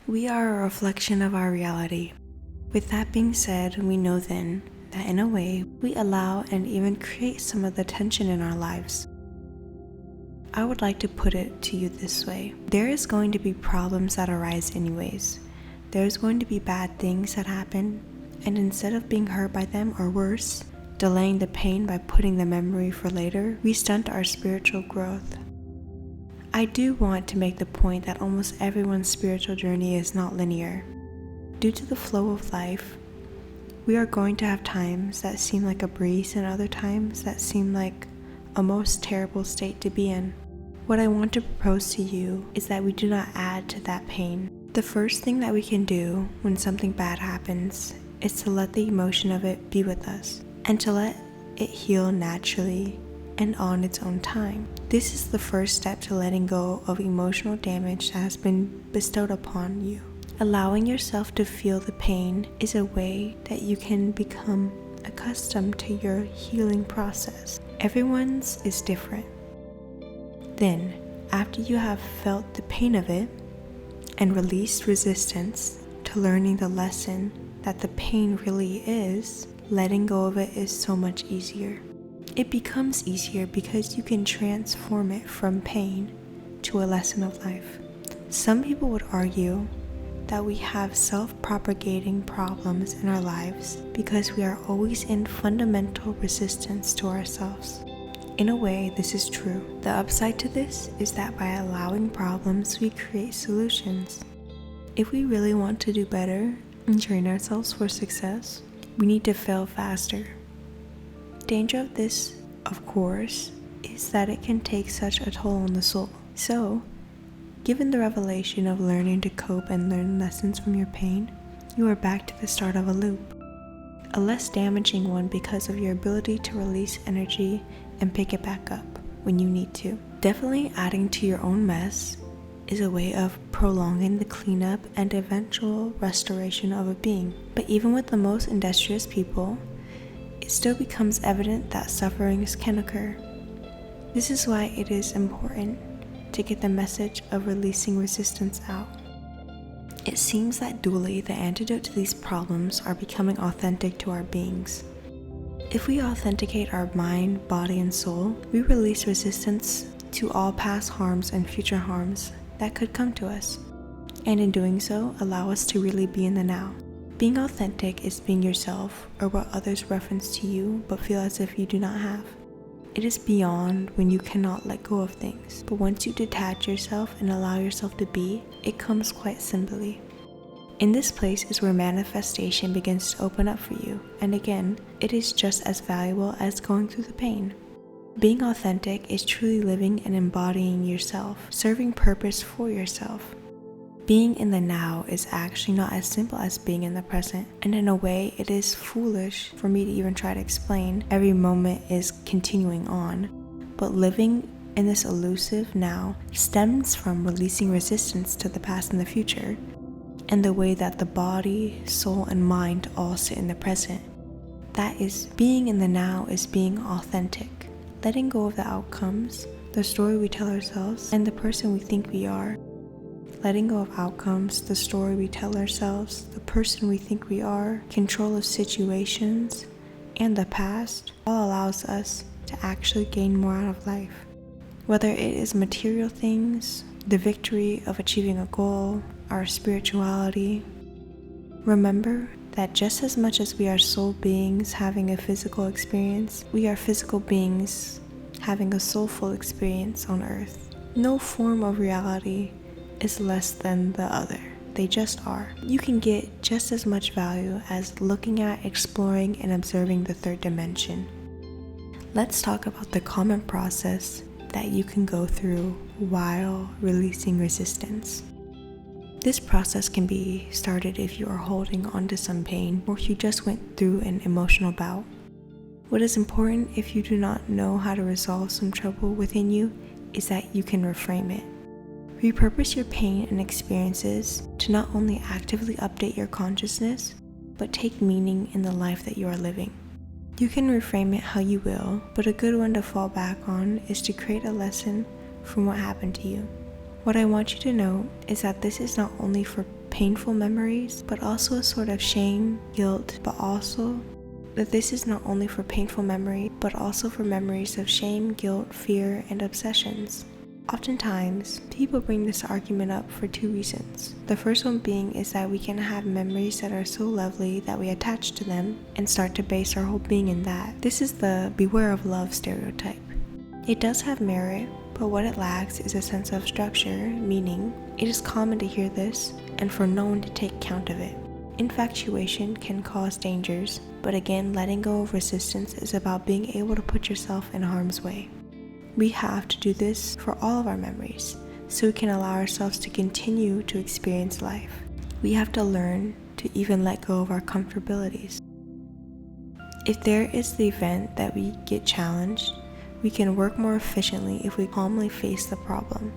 We are a reflection of our reality. With that being said, we know then that in a way, we allow and even create some of the tension in our lives. I would like to put it to you this way. There is going to be problems that arise anyways. There's going to be bad things that happen, and instead of being hurt by them or worse, delaying the pain by putting the memory for later, we stunt our spiritual growth. I do want to make the point that almost everyone's spiritual journey is not linear. Due to the flow of life, we are going to have times that seem like a breeze and other times that seem like a most terrible state to be in. What I want to propose to you is that we do not add to that pain. The first thing that we can do when something bad happens is to let the emotion of it be with us and to let it heal naturally and on its own time. This is the first step to letting go of emotional damage that has been bestowed upon you. Allowing yourself to feel the pain is a way that you can become accustomed to your healing process. Everyone's is different. Then, after you have felt the pain of it and released resistance to learning the lesson that the pain really is, letting go of it is so much easier. It becomes easier because you can transform it from pain to a lesson of life. Some people would argue that we have self-propagating problems in our lives because we are always in fundamental resistance to ourselves. In a way, this is true. The upside to this is that by allowing problems, we create solutions. If we really want to do better and train ourselves for success, we need to fail faster. Danger of this, of course, is that it can take such a toll on the soul. So, given the revelation of learning to cope and learn lessons from your pain, you are back to the start of a loop. A less damaging one because of your ability to release energy and pick it back up when you need to. Definitely adding to your own mess is a way of prolonging the cleanup and eventual restoration of a being. But even with the most industrious people, it still becomes evident that sufferings can occur. This is why it is important to get the message of releasing resistance out. It seems that dually the antidote to these problems are becoming authentic to our beings. If we authenticate our mind, body, and soul, we release resistance to all past harms and future harms that could come to us, and in doing so, allow us to really be in the now. Being authentic is being yourself, or what others reference to you but feel as if you do not have. It is beyond when you cannot let go of things, but once you detach yourself and allow yourself to be, it comes quite simply. In this place is where manifestation begins to open up for you, and again, it is just as valuable as going through the pain. Being authentic is truly living and embodying yourself, serving purpose for yourself. Being in the now is actually not as simple as being in the present, and in a way it is foolish for me to even try to explain. Every moment is continuing on, but living in this elusive now stems from releasing resistance to the past and the future, and the way that the body, soul, and mind all sit in the present. That is, being in the now is being authentic, letting go of the outcomes, the story we tell ourselves, and the person we think we are. Letting go of outcomes, the story we tell ourselves, the person we think we are, control of situations, and the past all allows us to actually gain more out of life. Whether it is material things, the victory of achieving a goal, our spirituality. Remember that just as much as we are soul beings having a physical experience, we are physical beings having a soulful experience on earth. No form of reality is less than the other. They just are. You can get just as much value as looking at, exploring, and observing the third dimension. Let's talk about the common process that you can go through while releasing resistance. This process can be started if you are holding on to some pain or if you just went through an emotional bout. What is important if you do not know how to resolve some trouble within you is that you can reframe it. Repurpose your pain and experiences to not only actively update your consciousness, but take meaning in the life that you are living. You can reframe it how you will, but a good one to fall back on is to create a lesson from what happened to you. What I want you to know is that this is not only for painful memories, but also a sort of shame, guilt, but also that this is not only for painful memory, but also for memories of shame, guilt, fear, and obsessions. Oftentimes, people bring this argument up for two reasons. The first one being is that we can have memories that are so lovely that we attach to them and start to base our whole being in that. This is the beware of love stereotype. It does have merit, but what it lacks is a sense of structure, meaning it is common to hear this and for no one to take count of it. Infatuation can cause dangers, but again, letting go of resistance is about being able to put yourself in harm's way. We have to do this for all of our memories, so we can allow ourselves to continue to experience life. We have to learn to even let go of our comfortabilities. If there is the event that we get challenged, we can work more efficiently if we calmly face the problem.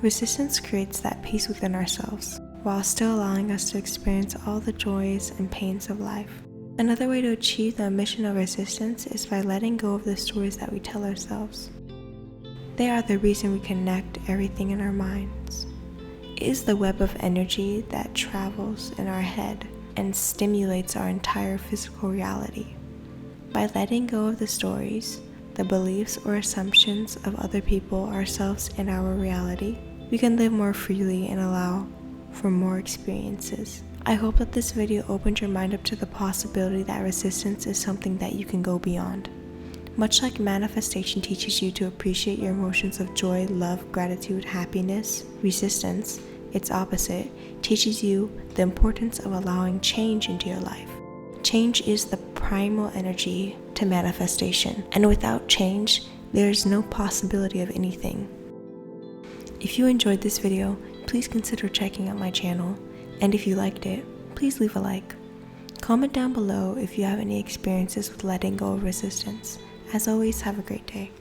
Resistance creates that peace within ourselves, while still allowing us to experience all the joys and pains of life. Another way to achieve the mission of resistance is by letting go of the stories that we tell ourselves. They are the reason we connect everything in our minds. It is the web of energy that travels in our head and stimulates our entire physical reality. By letting go of the stories, the beliefs or assumptions of other people, ourselves, and our reality, we can live more freely and allow for more experiences. I hope that this video opened your mind up to the possibility that resistance is something that you can go beyond. Much like manifestation teaches you to appreciate your emotions of joy, love, gratitude, happiness, resistance, its opposite, teaches you the importance of allowing change into your life. Change is the primal energy to manifestation, and without change, there is no possibility of anything. If you enjoyed this video, please consider checking out my channel, and if you liked it, please leave a like. Comment down below if you have any experiences with letting go of resistance. As always, have a great day.